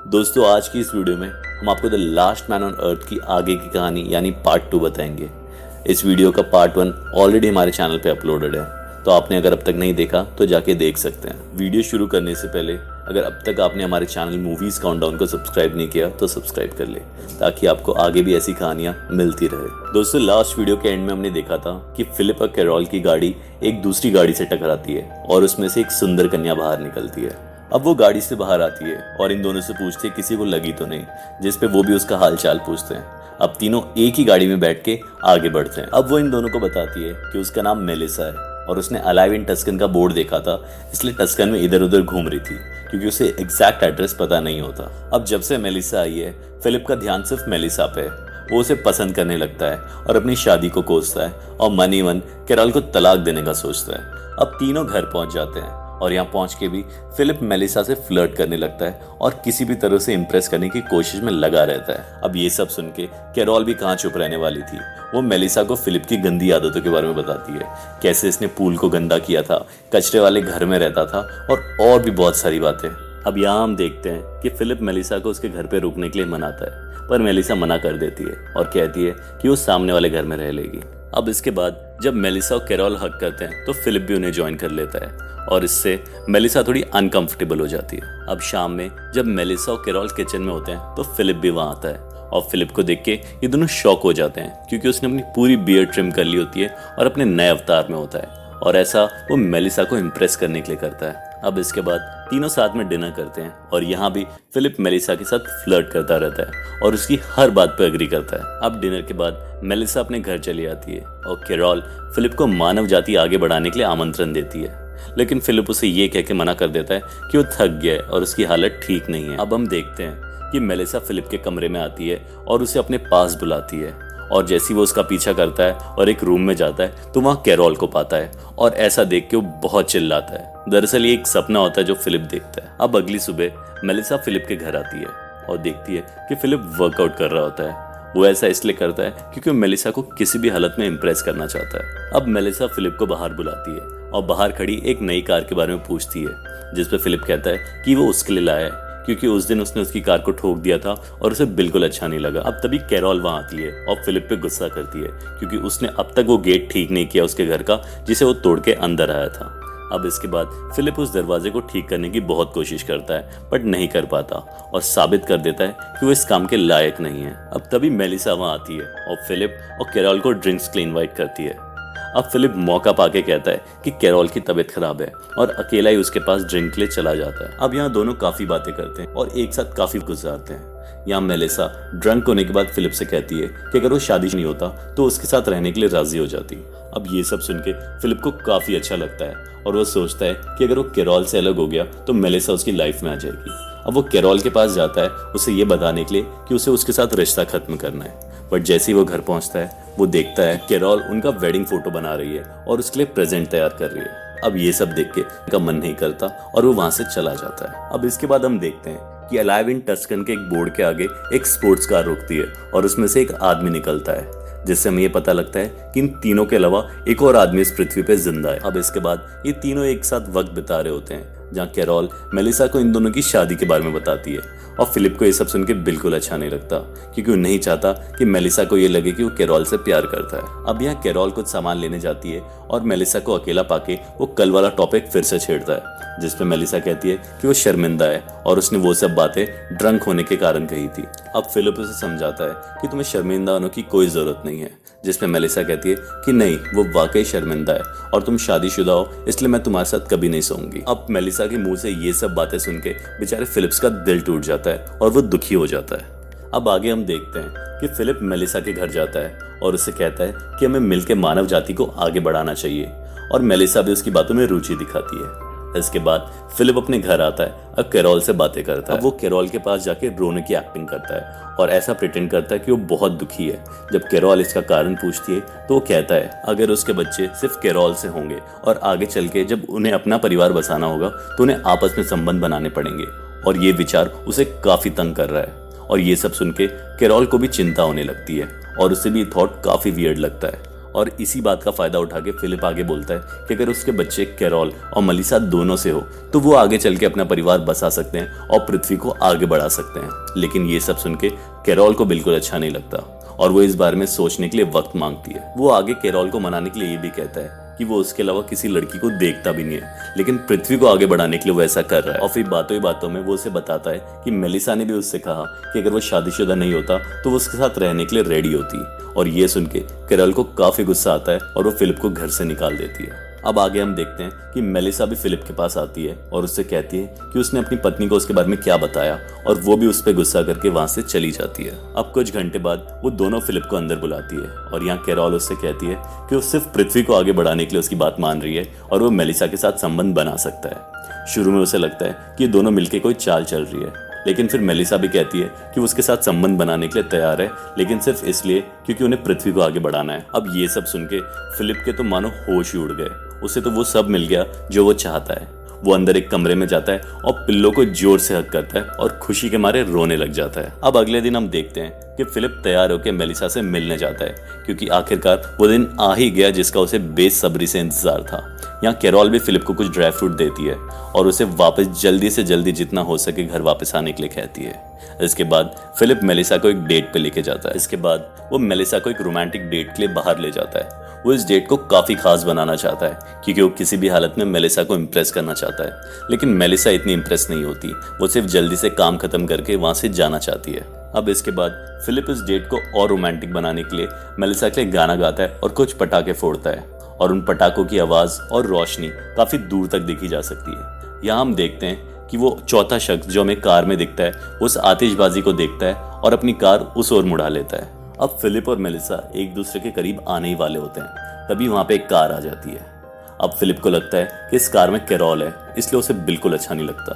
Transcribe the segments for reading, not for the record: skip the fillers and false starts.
दोस्तों आज की इस वीडियो में हम आपको the last man on earth की आगे की कहानी यानी पार्ट 2 बताएंगे। इस वीडियो का पार्ट 1 ऑलरेडी हमारे चैनल पे अपलोडेड है, तो आपने अगर अब तक नहीं देखा तो जाके देख सकते हैं। वीडियो शुरू करने से पहले अगर अब तक आपने हमारे चैनल मूवीज़ काउंटडाउन को सब्सक्राइब नहीं किया तो सब्सक्राइब कर ले, ताकि आपको आगे भी ऐसी कहानियाँ मिलती रहे। दोस्तों लास्ट वीडियो के एंड में हमने देखा था कि फिलिप और कैरोल की गाड़ी एक दूसरी गाड़ी से टकराती है और उसमें से एक सुंदर कन्या बाहर निकलती है। अब वो गाड़ी से बाहर आती है और इन दोनों से पूछती है किसी को लगी तो नहीं, जिस पे वो भी उसका हाल चाल पूछते हैं। अब तीनों एक ही गाड़ी में बैठ के आगे बढ़ते हैं। अब वो इन दोनों को बताती है कि उसका नाम मेलिसा है और उसने अलाइव इन टस्कन का बोर्ड देखा था, इसलिए टस्कन में इधर उधर घूम रही थी क्योंकि उसे एग्जैक्ट एड्रेस पता नहीं होता। अब जब से मेलिसा आई है फिलिप का ध्यान सिर्फ मेलिसा पे है। वो उसे पसंद करने लगता है और अपनी शादी को कोसता है और मन ही मन कैरोल को तलाक देने का सोचता है। अब तीनों घर पहुंच जाते हैं और यहाँ पहुंच के भी फिलिप मेलिसा से फ्लर्ट करने लगता है और किसी भी तरह से इम्प्रेस करने की कोशिश में लगा रहता है। अब ये सब सुन के कैरोल भी कहाँ चुप रहने वाली थी। वो मेलिसा को फिलिप की गंदी आदतों के बारे में बताती है, कैसे इसने पूल को गंदा किया था, कचरे वाले घर में रहता था और भी बहुत सारी बातें। अब यहाँ हम देखते हैं कि फिलिप मेलिसा को उसके घर पे रुकने के लिए मनाता है, पर मेलिसा मना कर देती है और कहती है कि वो सामने वाले घर में रह लेगी। अब इसके बाद जब मेलिसा और कैरोल हग करते हैं तो फिलिप भी उन्हें ज्वाइन कर लेता है और इससे मेलिसा थोड़ी अनकंफर्टेबल हो जाती है। अब शाम में जब मेलिसा और कैरोल किचन में होते हैं तो फिलिप भी वहाँ आता है और फिलिप को देख के ये दोनों शॉक हो जाते हैं क्योंकि उसने अपनी पूरी बियर्ड ट्रिम कर ली होती है और अपने नए अवतार में होता है, और ऐसा वो मेलिसा को इम्प्रेस करने के लिए करता है। अब इसके बाद तीनों साथ में डिनर करते हैं और यहाँ भी फिलिप मेलिसा के साथ फ्लर्ट करता रहता है और उसकी हर बात पर एग्री करता है। अब डिनर के बाद मेलिसा अपने घर चली आती है और कैरोल फिलिप को मानव जाति आगे बढ़ाने के लिए आमंत्रण देती है, लेकिन फिलिप उसे ये कह के मना कर देता है कि वो थक गया है और उसकी हालत ठीक नहीं है। अब हम देखते हैं कि मेलिसा फिलिप के कमरे में आती है और उसे अपने पास बुलाती है, और जैसे वो उसका पीछा करता है और एक रूम में जाता है तो वहाँ कैरोल को पाता है और ऐसा देख के वो बहुत चिल्लाता है। दरअसल ये एक सपना होता है जो फिलिप देखता है। अब अगली सुबह मेलिसा फिलिप के घर आती है और देखती है कि फिलिप वर्कआउट कर रहा होता है। वो ऐसा इसलिए करता है क्योंकि वो मेलिसा को किसी भी हालत में इम्प्रेस करना चाहता है। अब मेलिसा फिलिप को बाहर बुलाती है और बाहर खड़ी एक नई कार के बारे में पूछती है, जिस पे फिलिप कहता है कि वो उसके लिए लाया है क्योंकि उस दिन उसने उसकी कार को ठोक दिया था और उसे बिल्कुल अच्छा नहीं लगा। अब तभी कैरोल वहाँ आती है और फिलिप पे गुस्सा करती है क्योंकि उसने अब तक वो गेट ठीक नहीं किया उसके घर का, जिसे वो तोड़ के अंदर आया था। अब इसके बाद फिलिप उस दरवाजे को ठीक करने की बहुत कोशिश करता है बट नहीं कर पाता और साबित कर देता है कि वो इस काम के लायक नहीं है। अब तभी मेलिसा वहाँ आती है और फिलिप और कैरोल को ड्रिंक्स के लिए इन्वाइट करती है। अब फिलिप मौका पाके कहता है कि कैरोल की तबीयत खराब है और अकेला ही उसके पास ड्रिंक के लिए चला जाता है। अब यहाँ दोनों काफी बातें करते हैं और एक साथ काफी गुजारते हैं। यहाँ मेलिसा ड्रंक होने के बाद फिलिप से कहती है कि अगर वो शादी नहीं होता तो उसके साथ रहने के लिए राजी हो जाती। अब ये सब सुन के फिलिप को काफी अच्छा लगता है और वो सोचता है कि अगर वो कैरोल से अलग हो गया तो मेलिसा उसकी लाइफ में आ जाएगी। अब वो कैरोल के पास जाता है उसे ये बताने के लिए कि उसे उसके साथ रिश्ता खत्म करना है, बट जैसे ही वो घर पहुंचता है वो देखता है कैरोल उनका वेडिंग फोटो बना रही है और उसके लिए प्रेजेंट तैयार कर रही है। अब ये सब देख के उनका मन नहीं करता और वो वहां से चला जाता है। अब इसके बाद हम देखते हैं कि अलाइव इन टस्कन के एक बोर्ड के आगे एक स्पोर्ट्स कार रुकती है और उसमें से एक आदमी निकलता है, जिससे हमें ये पता लगता है कि इन तीनों के अलावा एक और आदमी इस पृथ्वी पे जिंदा है। अब इसके बाद ये तीनों एक साथ वक्त बिता रहे होते हैं, जहाँ कैरोल मेलिसा को इन दोनों की शादी के बारे में बताती है और फिलिप को ये सब सुन के बिल्कुल अच्छा नहीं लगता क्योंकि वो नहीं चाहता कि मेलिसा को ये लगे कि वो कैरोल से प्यार करता है। अब यहाँ कैरोल कुछ सामान लेने जाती है और मेलिसा को अकेला पाके वो कल वाला टॉपिक फिर से छेड़ता है, जिसपे मेलिसा कहती है कि वो शर्मिंदा है और उसने वो सब बातें ड्रंक होने के कारण कही थी। अब फिलिप उसे समझाता है कि तुम्हें शर्मिंदा होने की कोई जरूरत नहीं है, जिसपे मेलिसा कहती है कि नहीं, वो वाकई शर्मिंदा है और तुम शादीशुदा हो इसलिए मैं तुम्हारे साथ कभी नहीं सोऊंगी। अब मेलिसा के मुंह से ये सब बातें सुन के बेचारे फिलिप्स का दिल टूट जाता है और वो दुखी हो जाता है। अब आगे हम देखते हैं कि फिलिप मेलिसा के घर जाता है और उससे कहता है कि हमें मिलकर मानव जाति को आगे बढ़ाना चाहिए, और मेलिसा भी उसकी बातों में रुचि दिखाती है। इसके बाद फिलिप अपने घर आता है और कैरोल से बातें करता है। अब वो कैरोल के पास जाके रोने की एक्टिंग करता है और ऐसा प्रिटेंड करता है कि वो बहुत दुखी है। जब कैरोल इसका कारण पूछती है तो वो कहता है अगर उसके बच्चे सिर्फ कैरोल से होंगे और आगे चल के जब उन्हें अपना परिवार बसाना होगा तो उन्हें आपस में संबंध बनाने पड़ेंगे, और ये विचार उसे काफी तंग कर रहा है। और ये सब सुन के कैरोल को भी चिंता होने लगती है और उसे भी थॉट काफी वियर्ड लगता है और इसी बात का फायदा उठा के फिलिप आगे बोलता है कि अगर उसके बच्चे कैरोल और मेलिसा दोनों से हो तो वो आगे चल के अपना परिवार बसा सकते हैं और पृथ्वी को आगे बढ़ा सकते हैं। लेकिन ये सब सुन के कैरोल को बिल्कुल अच्छा नहीं लगता और वो इस बारे में सोचने के लिए वक्त मांगती है। वो आगे कैरोल को मनाने के लिए ये भी कहता है कि वो उसके अलावा किसी लड़की को देखता भी नहीं है, लेकिन पृथ्वी को आगे बढ़ाने के लिए वो ऐसा कर रहा है। और फिर बातों ही बातों में वो उसे बताता है कि मेलिसा ने भी उससे कहा कि अगर वो शादीशुदा नहीं होता तो वो उसके साथ रहने के लिए रेडी होती। और ये सुन के कैरोल को काफी गुस्सा आता है और वो फिलिप को घर से निकाल देती है। अब आगे हम देखते हैं कि मेलिसा भी फिलिप के पास आती है और उससे कहती है कि उसने अपनी पत्नी को उसके बारे में क्या बताया और वो भी उस पर गुस्सा करके वहां से चली जाती है। अब कुछ घंटे बाद वो दोनों फिलिप को अंदर बुलाती है और यहाँ कैरोल उससे कहती है कि वो सिर्फ पृथ्वी को आगे बढ़ाने के लिए उसकी बात मान रही है और वो मेलिसा के साथ संबंध बना सकता है। शुरू में उसे लगता है कि दोनों मिलकर कोई चाल चल रही है, लेकिन फिर मेलिसा भी कहती है कि वो उसके साथ संबंध बनाने के लिए तैयार है, लेकिन सिर्फ इसलिए क्योंकि उन्हें पृथ्वी को आगे बढ़ाना है। अब ये सब सुन के फिलिप के तो मानो होश ही उड़ गए। उसे तो वो सब मिल गया जो वो चाहता है। वो अंदर एक कमरे में जाता है और पिल्लो को जोर से हक करता है और खुशी के मारे रोने लग जाता है। अब अगले दिन हम देखते हैं कि फिलिप तैयार होकर मेलिसा से मिलने जाता है, क्योंकि आखिरकार वो दिन आ ही गया जिसका उसे बेसब्री से इंतजार था। यहाँ कैरोल भी फिलिप को कुछ ड्राई फ्रूट देती है और उसे वापस जल्दी से जल्दी जितना हो सके घर वापस आने के लिए कहती है। इसके बाद फिलिप मेलिसा को एक डेट पे लेके जाता है। इसके बाद वो मेलिसा को एक रोमांटिक डेट के लिए बाहर ले जाता है। वो इस डेट को काफी खास बनाना चाहता है क्योंकि वो किसी भी हालत में मेलिसा को इम्प्रेस करना चाहता है, लेकिन मेलिसा इतनी इम्प्रेस नहीं होती। वो सिर्फ जल्दी से काम खत्म करके वहां से जाना चाहती है। अब इसके बाद फिलिप इस डेट को और रोमांटिक बनाने के लिए मेलिसा के लिए गाना गाता है और कुछ पटाखे फोड़ता है और उन पटाखों की आवाज और रोशनी काफी दूर तक देखी जा सकती है। यहाँ हम देखते हैं कि वो चौथा शख्स जो हमें कार में दिखता है उस आतिशबाजी को देखता है और अपनी कार उस ओर मुड़ा लेता है। अब फिलिप और मेलिसा एक दूसरे के करीब आने ही वाले होते हैं, तभी वहां पे एक कार आ जाती है। अब फिलिप को लगता है कि इस कार में कैरोल है, इसलिए उसे बिल्कुल अच्छा नहीं लगता।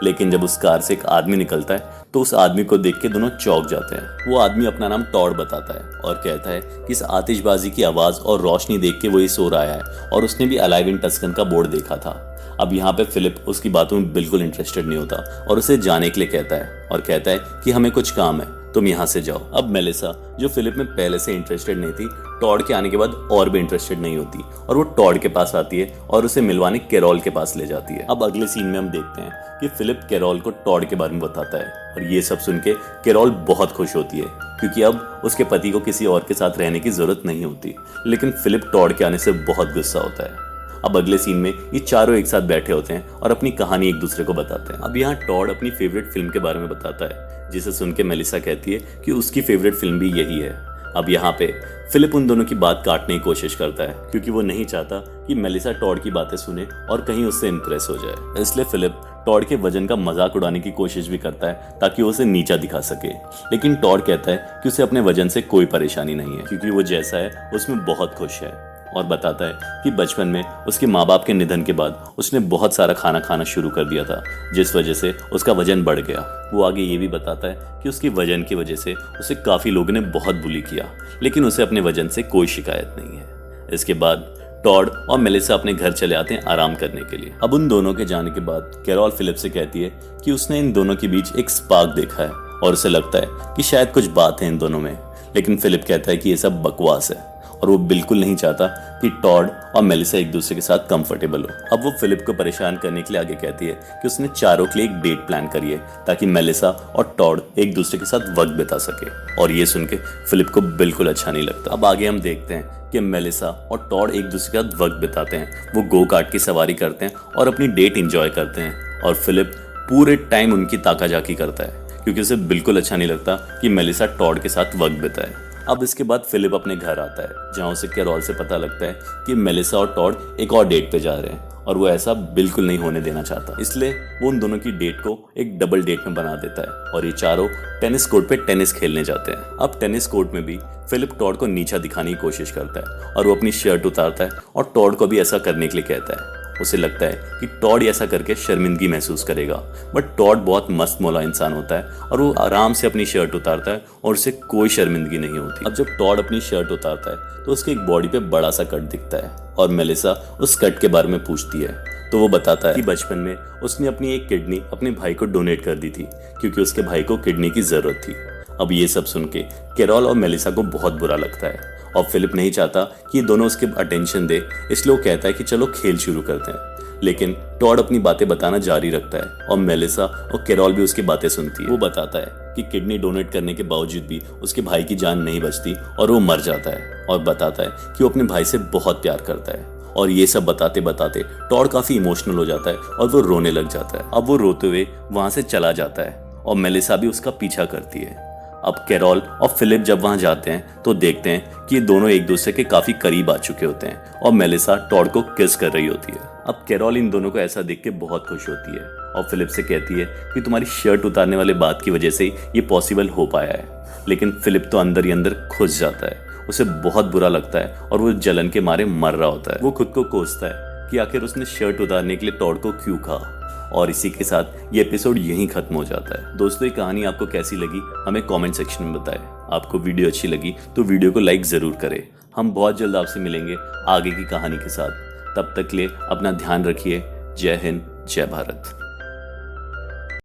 लेकिन जब उस कार से एक आदमी निकलता है तो उस आदमी को देख के दोनों चौंक जाते हैं। वो आदमी अपना नाम टॉड बताता है और कहता है कि इस आतिशबाजी की आवाज और रोशनी देख के वो इस ओर आया है और उसने भी अलाइव इन टस्कन का बोर्ड देखा था। अब यहाँ पे फिलिप उसकी बातों में बिल्कुल इंटरेस्टेड नहीं होता और उसे जाने के लिए कहता है और कहता है कि हमें कुछ काम है, तुम यहाँ से जाओ। अब मेलिसा जो फिलिप में पहले से इंटरेस्टेड नहीं थी, टॉड के आने के बाद और भी इंटरेस्टेड नहीं होती और वो टॉड के पास आती है और उसे मिलवाने कैरोल के पास ले जाती है। अब अगले सीन में हम देखते हैं कि फिलिप कैरोल को टॉड के बारे में बताता है और ये सब सुन के कैरोल बहुत खुश होती है क्योंकि अब उसके पति को किसी और के साथ रहने की जरूरत नहीं होती। लेकिन फिलिप टॉड के आने से बहुत गुस्सा होता है। अब अगले सीन में ये चारों एक साथ बैठे होते हैं और अपनी कहानी एक दूसरे को बताते हैं। अब यहाँ टॉड अपनी फेवरेट फिल्म के बारे में बताता है, जिसे सुन के मेलिसा कहती है कि उसकी फेवरेट फिल्म भी यही है। अब यहाँ पे फिलिप उन दोनों की बात काटने की कोशिश करता है क्योंकि वो नहीं चाहता कि मेलिसा टॉड की बातें सुने और कहीं उससे इंप्रेस हो जाए। इसलिए फिलिप टॉड के वजन का मजाक उड़ाने की कोशिश भी करता है ताकि वो उसे नीचा दिखा सके। लेकिन टॉड कहता है कि उसे अपने वजन से कोई परेशानी नहीं है क्योंकि वो जैसा है उसमें बहुत खुश है और बताता है कि बचपन में उसके माँ बाप के निधन के बाद उसने बहुत सारा खाना खाना शुरू कर दिया था, जिस वजह से उसका वजन बढ़ गया। वो आगे ये भी बताता है कि उसके वजन की वजह से उसे काफ़ी लोगों ने बहुत बुली किया, लेकिन उसे अपने वजन से कोई शिकायत नहीं है। इसके बाद टॉड और मेलिसा अपने घर चले आते हैं आराम करने के लिए। अब उन दोनों के जाने के बाद कैरोल फिलिप से कहती है कि उसने इन दोनों के बीच एक स्पार्क देखा है और उसे लगता है कि शायद कुछ बात है इन दोनों में। लेकिन फिलिप कहता है कि ये सब बकवास है और वो बिल्कुल नहीं चाहता कि टॉड और मेलिसा एक दूसरे के साथ कंफर्टेबल हो। अब वो फिलिप को परेशान करने के लिए आगे कहती है कि उसने चारों के लिए एक डेट प्लान करी है ताकि मेलिसा और टॉड एक दूसरे के साथ वक्त बिता सके। और ये सुन के फिलिप को बिल्कुल अच्छा नहीं लगता। अब आगे हम देखते हैं कि मेलिसा और टॉड एक दूसरे के साथ वक्त बिताते हैं। वो गो कार्ट की सवारी करते हैं और अपनी डेट इंजॉय करते हैं और फिलिप पूरे टाइम उनकी ताकाझाकी करता है क्योंकि उसे बिल्कुल अच्छा नहीं लगता कि मेलिसा टॉड के साथ वक्त बिताए। अब इसके बाद फिलिप अपने घर आता है जहाँ उसे कैरोल से पता लगता है कि मेलिसा और टॉड एक और डेट पे जा रहे हैं और वो ऐसा बिल्कुल नहीं होने देना चाहता। इसलिए वो उन दोनों की डेट को एक डबल डेट में बना देता है और ये चारों टेनिस कोर्ट पे टेनिस खेलने जाते हैं। अब टेनिस कोर्ट में भी फिलिप टॉड को नीचा दिखाने की कोशिश करता है और वो अपनी शर्ट उतारता है और टॉड को भी ऐसा करने के लिए कहता है। उसे लगता है कि टॉड ऐसा करके शर्मिंदगी महसूस करेगा, बट टॉड बहुत मस्त मौला इंसान होता है और वो आराम से अपनी शर्ट उतारता है और उसे कोई शर्मिंदगी नहीं होती। अब जब टॉड अपनी शर्ट उतारता है तो उसके एक बॉडी पे बड़ा सा कट दिखता है और मेलिसा उस कट के बारे में पूछती है तो वो बताता है कि बचपन में उसने अपनी एक किडनी अपने भाई को डोनेट कर दी थी क्योंकि उसके भाई को किडनी की जरूरत थी। अब ये सब सुन के कैरोल और मेलिसा को बहुत बुरा लगता है और फिलिप नहीं चाहता कि ये दोनों उसके अटेंशन दे, इसलिए वो कहता है कि चलो खेल शुरू करते हैं। लेकिन टॉड अपनी बातें बताना जारी रखता है और मेलिसा और कैरोल भी उसकी बातें सुनती है। वो बताता है कि किडनी डोनेट करने के बावजूद भी उसके भाई की जान नहीं बचती और वो मर जाता है, और बताता है कि वो अपने भाई से बहुत प्यार करता है। और ये सब बताते बताते टॉड काफी इमोशनल हो जाता है और वो रोने लग जाता है। अब वो रोते हुए वहां से चला जाता है और मेलिसा भी उसका पीछा करती है। अब कैरोल और फिलिप जब वहां जाते हैं तो देखते हैं कि ये दोनों एक दूसरे के काफी करीब आ चुके होते हैं और मेलिसा टॉड को किस कर रही होती है। अब कैरोल इन दोनों को ऐसा देख के बहुत खुश होती है और फिलिप से कहती है कि तुम्हारी शर्ट उतारने वाले बात की वजह से ये पॉसिबल हो पाया है। लेकिन फिलिप तो अंदर ही अंदर खुश जाता है, उसे बहुत बुरा लगता है और वो जलन के मारे मर रहा होता है। वो खुद को कोसता है कि आखिर उसने शर्ट उतारने के लिए टॉड को क्यों कहा। और इसी के साथ ये एपिसोड यहीं खत्म हो जाता है। दोस्तों, ये कहानी आपको कैसी लगी हमें कमेंट सेक्शन में बताएं। आपको वीडियो अच्छी लगी तो वीडियो को लाइक जरूर करें। हम बहुत जल्द आपसे मिलेंगे आगे की कहानी के साथ। तब तक के लिए अपना ध्यान रखिए। जय हिंद, जय भारत।